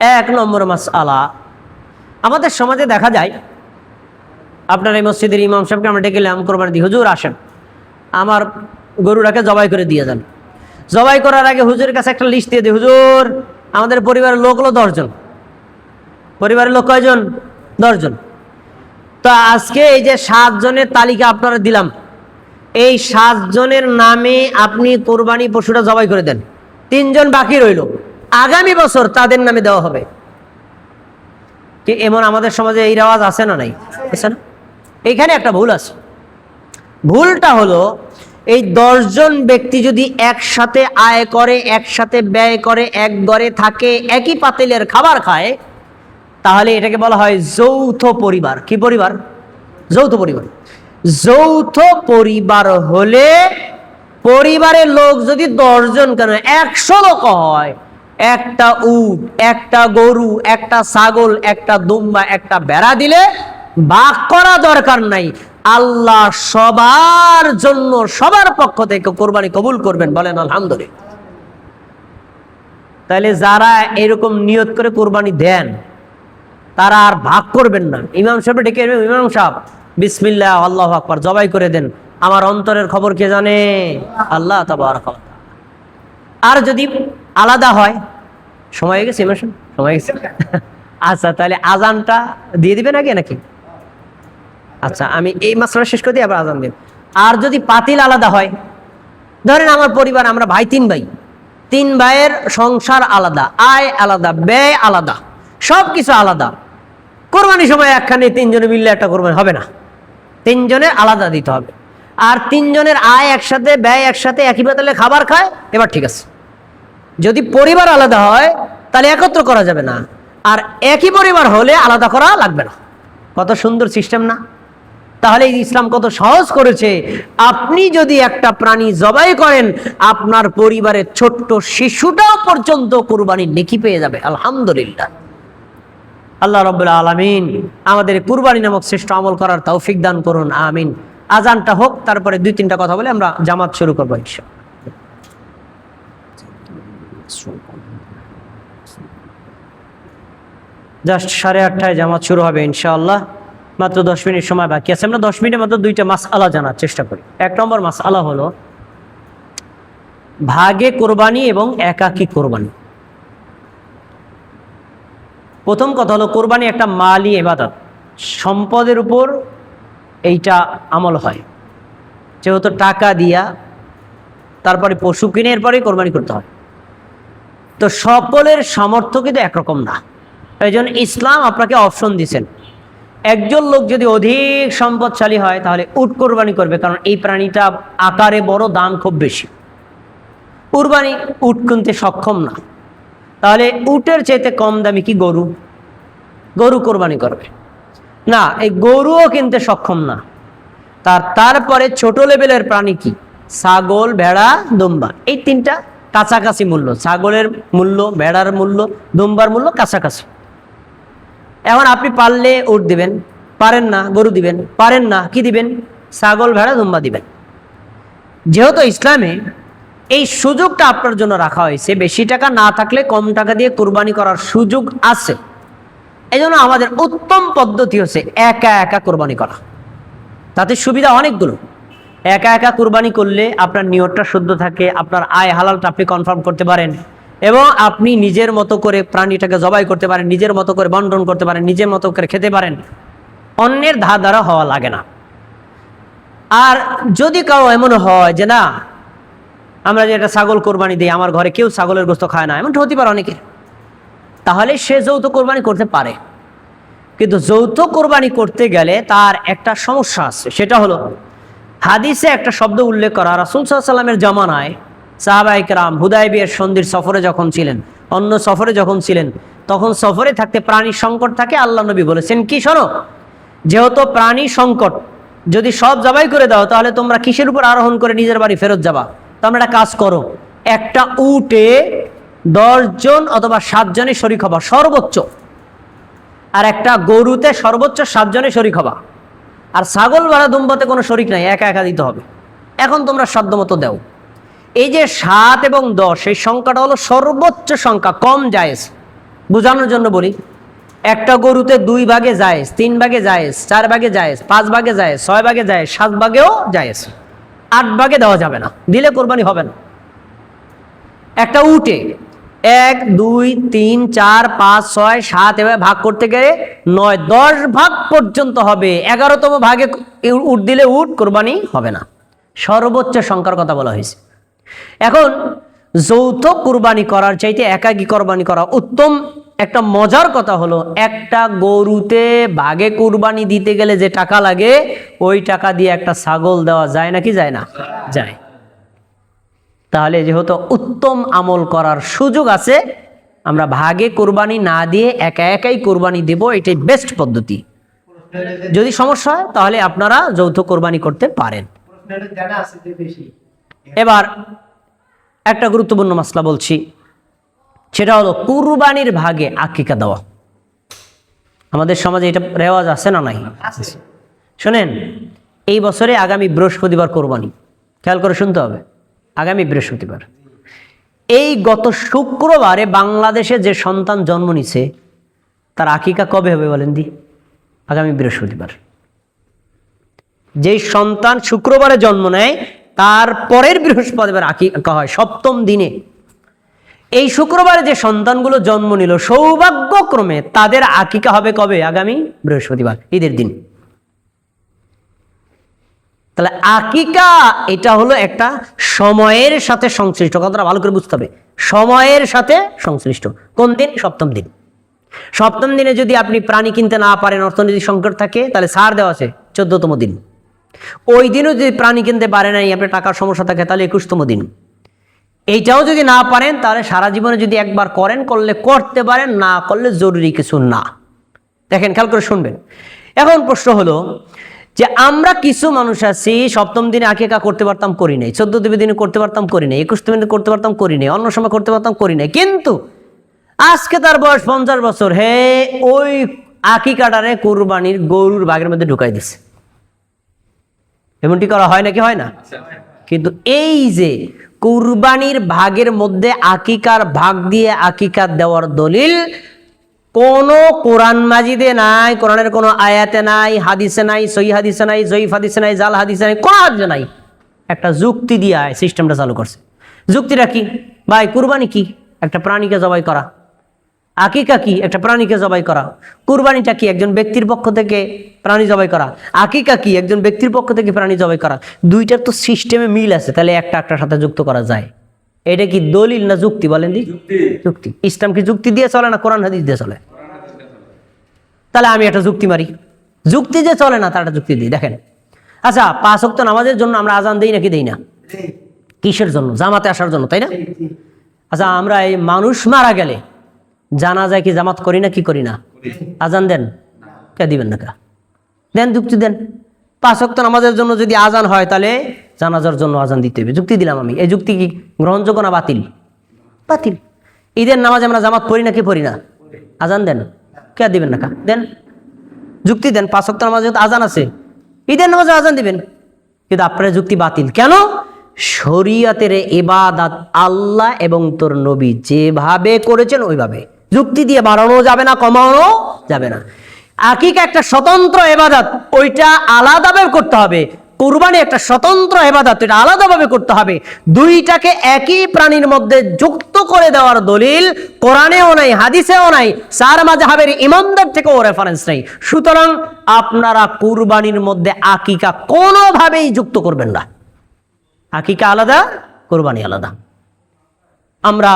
এক নম্বর মাসআলা, আমাদের সমাজে দেখা যায়, আপনার এই মসজিদের ইমাম সাহেবকে আমরা ডেকে এলাম কোরবানি দিই, হুজুর আসেন আমার গরুটাকে জবাই করে দিয়ে যান। জবাই করার আগে হুজুরের কাছে একটা লিস্ট দিয়ে দিই, হুজুর আমাদের পরিবারের লোক হলো 10 জন। পরিবারের লোক কয়জন? 10 জন। তো আজকে এই যে 7 জনের তালিকা আপনারা দিলাম, এই 7 জনের নামে আপনি কোরবানি পশুটা জবাই করে দেন। 3 জন বাকি রইল, আগামী বছর তাদের নামে দেওয়া হবে। কি এমন আমাদের সমাজে এই রেওয়াজ আছে না নাই? আছে না? এইখানে একটা ভুল আছে। ভুলটা হলো, এই 10 জন ব্যক্তি যদি একসাথে আয় করে, একসাথে ব্যয় করে, এক ঘরে থাকে, একই পাতিলের খাবার খায়, তাহলে এটাকে বলা হয় যৌথ পরিবার। কি পরিবার? যৌথ পরিবার। যৌথ পরিবার হলে পরিবারের লোক যদি 10 জন কেন 100 লোক হয়, একটা উট, একটা গরু, একটা ছাগল, একটা দুম্বা, একটা ভেড়া দিলে ভাগ করা দরকার নাই। আল্লাহ সবার জন্য, সবার পক্ষ থেকে কোরবানি কবুল করবেন, বলেন আলহামদুলিল্লাহ। তাহলে যারা এরকম নিয়ত করে কোরবানি দেন তারা আর ভাগ করবেন না। ইমাম সাহেব ডেকে, ইমাম সাহেব বিসমিল্লাহ আল্লাহু আকবার, জবাই করে দেন। আমার অন্তরের খবর কে জানে? আল্লাহ তাবারক ওয়া তাআলা। আর যদি আলাদা হয়, সময় হয়ে গেছে, ইমাম সাহেব সময় গেছে। আচ্ছা, তাহলে আজানটা দিয়ে দিবেন আগে নাকি? আচ্ছা, আমি এই মাসলা শেষ করে দিই, আবার আজান দিন। আর যদি পাতিল আলাদা হয়, ধরেন আমার পরিবার, আমরা ভাই 3 ভাই, 3 ভাইয়ের সংসার আলাদা, আয় আলাদা, ব্যয় আলাদা, সব কিছু আলাদা। কোরবানির সময় একখানে 3 জনে মিললে একটা কোরবানি হবে না, 3 জনের আলাদা দিতে হবে। আর 3 জনের আয় একসাথে, ব্যয় একসাথে, একই পাতিলে খাবার খায়, এবার ঠিক আছে। যদি পরিবার আলাদা হয় তাহলে একত্র করা যাবে না, আর একই পরিবার হলে আলাদা করা লাগবে না। কত সুন্দর সিস্টেম না? তাহলে ইসলাম কত সহজ করেছে। আপনি যদি একটা প্রাণী জবাই করেন, আপনার পরিবারের ছোট্ট শিশুটাও পর্যন্ত কুরবানির নেকি পেয়ে যাবে। আলহামদুলিল্লাহ। আল্লাহ রাব্বুল আলামিন আমাদের কুরবানি নামক শ্রেষ্ঠ আমল করার তৌফিক দান করুন, আমিন। আজানটা হোক, তারপরে 2-3টা কথা বলে আমরা জামাত শুরু করবো ইনশাআল্লাহ। জাস্ট 8:30টায় জামাত শুরু হবে ইনশাআল্লাহ। মাত্র 10 মিনিট সময় বাকি আছে। আমরা 10 মিনিটের মধ্যে 2টা মাসআলা জানার চেষ্টা করি। 1 নম্বর মাসআলা হলো ভাগে কোরবানি এবং একাকী কোরবানি। প্রথম কথা হলো, কোরবানি একটা মালি ইবাদত, সম্পদের উপর এইটা আমল হয়। যেহেতু টাকা দিয়া তারপরে পশু কিনে এরপরে কোরবানি করতে হয়, তো সকলের সামর্থ্য কিন্তু একরকম না। এই জন্য ইসলাম আপনাকে অপশন দিয়েছেন। একজন লোক যদি অধিক সম্পদশালী হয় তাহলে উট কোরবানি করবে, কারণ এই প্রাণীটা আকারে বড়, দাম খুব বেশি। কুরবানি উট কিনতে সক্ষম না, তাহলে উটের চাইতে কম দামি কি গরু, গরু কোরবানি করবে না। এই গরুও কিনতে সক্ষম না, তারপরে ছোট লেভেলের প্রাণী কি, ছাগল, ভেড়া, দুম্বা। এই 3টা কাছাকাছি মূল্য, ছাগলের মূল্য, ভেড়ার মূল্য, দুম্বার মূল্য কাছাকাছি। এখন আপনি পারলে উট দিবেন, পারেন না গরু দিবেন, পারেন না কি দিবেন, ছাগল, ভেড়া, দুম্বা দিবেন। যেহেতু ইসলামে এই সুযোগটা আপনার জন্য রাখা হয়েছে, বেশি টাকা না থাকলে কম টাকা দিয়ে কোরবানি করার সুযোগ আছে। এই জন্য আমাদের উত্তম পদ্ধতি হচ্ছে একা একা কোরবানি করা। তাতে সুবিধা অনেকগুলো। একা একা কোরবানি করলে আপনার নিয়তটা শুদ্ধ থাকে, আপনার আয় হালালটা আপনি কনফার্ম করতে পারেন, এবং আপনি নিজের মতো করে প্রাণীটাকে জবাই করতে পারেন, নিজের মতো করে বন্টন করতে পারেন, নিজের মতো করে খেতে পারেন, অন্যের ধার দ্বারা হওয়া লাগে না। আর যদি কাউ এমন হয় যে না, আমরা যে একটা ছাগল কোরবানি দিই, আমার ঘরে কেউ ছাগলের গোস্ত খায় না, এমনটা হতে পারে অনেকের, তাহলে সে যৌথ কোরবানি করতে পারে। কিন্তু যৌথ কোরবানি করতে গেলে তার একটা সমস্যা আছে, সেটা হলো হাদিসে একটা শব্দ উল্লেখ করা। রাসূল সাল্লাল্লাহু আলাইহি ওয়াসাল্লামের জামানায় সাহাবায়ে কেরাম হুদায়বিয়ার সন্ধির সফরে যখন ছিলেন, অন্য সফরে যখন ছিলেন, তখন সফরে থাকতে প্রাণীর সংকট থাকে। আল্লাহ নবী বলেছেন কি, শোনো, যেহেতু প্রাণী সংকট, যদি সব জবাই করে দাও তাহলে তোমরা কিসের উপর আরোহণ করে নিজের বাড়ি ফেরত যাবা? তোমরা একটা কাজ করো, একটা উটে 10 জন অথবা 7 জনের শরীক হবা সর্বোচ্চ, আর একটা গরুতে সর্বোচ্চ 7 জনের শরীক হবা, আর ছাগল ভেড়া দুম্বাতে কোনো শরীক নাই, একা একা দিতে হবে। এখন তোমরা সাধ্যমতো দাও। এই যে 7 এবং 10, এই সংখ্যাটা হলো সর্বোচ্চ সংখ্যা, কম জায়েজ। বোঝানোর জন্য বলি, একটা গরুতে 2 ভাগে জায়েজ, 3 ভাগে জায়েজ, 4 ভাগে জায়েজ, 5 ভাগে জায়েজ, 6 ভাগে জায়েজ, 7 ভাগেও জায়েজ, 8 ভাগে দেওয়া যাবে না, দিলে কোরবানি হবে না। একটা উটে 1 2 3 4 5 6 7 এভাবে ভাগ করতে গেলে 9 10 ভাগ পর্যন্ত হবে, 11তম ভাগে উট দিলে উট কোরবানি হবে না। সর্বোচ্চ সংখ্যার কথা বলা হয়েছে। এখন যৌথ কুরবানি করার চাইতে একাকী কুরবানি করা উত্তম। একটা মজার কথা হলো, একটা গরুতে ভাগে কুরবানি দিতে গেলে যে টাকা লাগে, ওই টাকা দিয়ে একটা ছাগল দেওয়া যায় নাকি যায় না? যায়। তাহলে যেহেতু উত্তম আমল করার সুযোগ আছে, আমরা ভাগে কুরবানি না দিয়ে একা একাই কুরবানি দেব, এটাই বেস্ট পদ্ধতি। যদি সমস্যা হয় তাহলে আপনারা যৌথ কুরবানি করতে পারেন। এবার একটা গুরুত্বপূর্ণ মাসলা বলছি, সেটা হলো কুরবানির ভাগে আকিকা দেওয়া। আমাদের সমাজে এটা রেওয়াজ আছে না নাই? শোনেন, এই বছরে আগামী বৃহস্পতিবার কোরবানি, খেয়াল করে শুনতে হবে, আগামী বৃহস্পতিবার। এই গত শুক্রবারে বাংলাদেশে যে সন্তান জন্ম নিছে, তার আকিকা কবে হবে বলেন দি? আগামী বৃহস্পতিবার। যেই সন্তান শুক্রবারে জন্ম নেয়, তার পরের বৃহস্পতিবার আকিকা হয়, 7ম দিনে। এই শুক্রবারে যে সন্তানগুলো জন্ম নিল, সৌভাগ্যক্রমে তাদের আকিকা হবে কবে? আগামী বৃহস্পতিবার, ঈদের দিন। তাহলে আকিকা এটা হলো একটা সময়ের সাথে সংশ্লিষ্ট, কথাটা ভালো করে বুঝতে হবে, সময়ের সাথে সংশ্লিষ্ট। কোন দিন? 7ম দিন। 7ম দিনে যদি আপনি প্রাণী কিনতে না পারেন, অর্থনৈতিক সংকট থাকে, তাহলে ছাড় দেওয়া আছে 14তম দিন। ওই দিনও যদি প্রাণী কিনতে পারে নাই, আপনার টাকার সমস্যা থাকে, তাহলে 21তম দিন। এইটাও যদি না পারেন, তাহলে সারা জীবনে যদি একবার করেন, করলে করতে পারেন, না করলে জরুরি কিছু না। দেখেন, খেয়াল করে শুনবেন। এখন প্রশ্ন হলো যে আমরা কিছু মানুষ আছি, 7ম দিনে আকিকা করতে পারতাম, করি নাই, 14তম দিনে করতে পারতাম, করি নাই, 21তম দিনে করতে পারতাম, করি নাই, অন্য সময় করতে পারতাম, করি নাই, কিন্তু আজকে তার বয়স 50 বছর, হে ওই আকিকাটারে কুরবানির গরুর ভাগের মধ্যে ঢুকাই দিছে। এমনটি করা হয় নাকি? হয় না? কিন্তু এই যে কুরবানির ভাগের মধ্যে আকিকার ভাগ দিয়ে আকিকা দেওয়ার দলিল কোন কোরআন মাজিদে নাই, কোরআনের কোন আয়াতে নাই, হাদিসে নাই, সহিহ হাদিসে নাই, জয়ীফ হাদিসে নাই, জাল হাদিসে নাই, কোন হাদিসে নাই। একটা যুক্তি দিয়ে সিস্টেমটা চালু করছে। যুক্তিটা কি? ভাই, কুরবানি কি? একটা প্রাণীকে জবাই করা। আকিকা কি? একটা প্রাণীকে জবাই করা। কুরবানিটা কি? একজন ব্যক্তির পক্ষ থেকে প্রাণী জবাই করা। আকিকা কি? একজন ব্যক্তির পক্ষ থেকে প্রাণী জবাই করা। দুইটার তো সিস্টেমে মিল আছে, তাহলে একটা একটার সাথে যুক্ত করা যায়। এটা কি দলিল না যুক্তি বলেন দি? যুক্তি। ইসলাম কি যুক্তি দিয়ে চলে না কোরআন হাদিস দিয়ে চলে? তাহলে আমি একটা যুক্তি মারি, যুক্তি যে চলে না তার একটা যুক্তি দিই। দেখেন, আচ্ছা, 5 ওয়াক্ত নামাজের জন্য আমরা আজান দেই নাকি দেই না? কিসের জন্য? জামাতে আসার জন্য, তাই না? আচ্ছা, আমরা এই মানুষ মারা গেলে জানাজায় কি জামাত করি না কি করি না? আজান দেন? কে দিবেন না? কা দেন, যুক্তি দেন। 5 ওয়াক্ত নামাজের জন্য যদি আজান হয়, তাহলে জানাজার জন্য আজান দিতে হবে। যুক্তি দিলাম আমি। এই যুক্তি কি গ্রহণযোগ্য না বাতিল? বাতিল। ঈদের নামাজ আমরা জামাত পড়ি না কি পড়ি না? আজান দেন? কে দিবেন না? কা দেন, যুক্তি দেন। 5 ওয়াক্ত নামাজে আজান আছে, ঈদের নামাজে আজান দিবেন। কিন্তু আপনার যুক্তি বাতিল কেন? শরীয়তের ইবাদত আল্লাহ এবং তোর নবী যেভাবে করেছেন ওইভাবে, যুক্তি দিয়ে বাড়ানো যাবে না, কমানো যাবে না। আকিকা একটা স্বতন্ত্র ইবাদত, ওইটা আলাদাভাবে করতে হবে। কুরবানি একটা স্বতন্ত্র ইবাদত, এটা আলাদাভাবে করতে হবে। দুইটাকে একই প্রাণীর মধ্যে যুক্ত করে দেওয়ার দলিল কোরআনেও নাই, হাদিসেও নাই, চার মাযহাবের ইমামদের থেকেও রেফারেন্স নাই। সুতরাং আপনারা কুরবানির মধ্যে আকিকা কোনোভাবেই যুক্ত করবেন না। আকিকা আলাদা, কুরবানি আলাদা। আমরা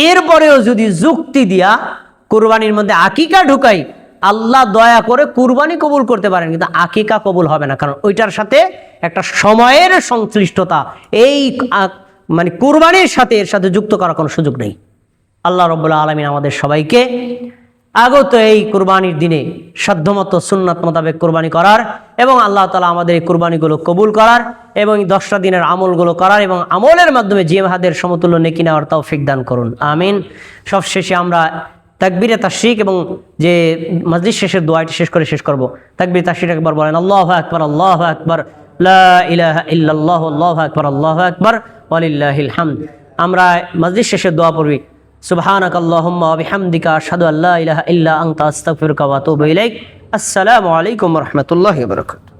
এরপরেও যদি যুক্তি দিয়া কুরবানির মধ্যে আকিকা ঢুকাই, আল্লাহ দয়া করে কুরবানি কবুল করতে পারেন, কিন্তু আকিকা কবুল হবে না, কারণ ওইটার সাথে একটা সময়ের সংশ্লিষ্টতা, এই মানে কুরবানির সাথে এর সাথে যুক্ত করার কোনো সুযোগ নেই। আল্লাহ রাব্বুল আলামিন আমাদের সবাইকে আগত এই কুরবানির দিনে সাধ্যমতো সুন্নাত মোতাবেক কুরবানি করার এবং আল্লাহ তাআলা আমাদের এই কুরবানিগুলো কবুল করার এবং 10টা দিনের আমলগুলো করার এবং আমলের মাধ্যমে জিহাদের সমতুল্য নেকি নেওয়ার তৌফিক দান করুন, আমিন। সবশেষে আমরা তাকবীরে তাশরিক এবং যে মজলিস শেষের দোয়াটি শেষ করব। তাকবীরে তাশরিক একবার বলেন, আল্লাহু আকবার, আল্লাহু আকবার, লা ইলাহা ইল্লাল্লাহ, আল্লাহু আকবার, আল্লাহু আকবার, ওয়ালিল্লাহিল হামদ। আমরা মজলিস শেষের দোয়া পড়বি, সুবহানাকাল্লাহুম্মা ওয়া বিহামদিকা আশহাদু আল্লা ইলাহা ইল্লা আনতা আস্তাগফিরুকা ওয়া আতুবু ইলাইক। আসসালামু আলাইকুম ওয়া রাহমাতুল্লাহি ওয়া বারাকাতুহু।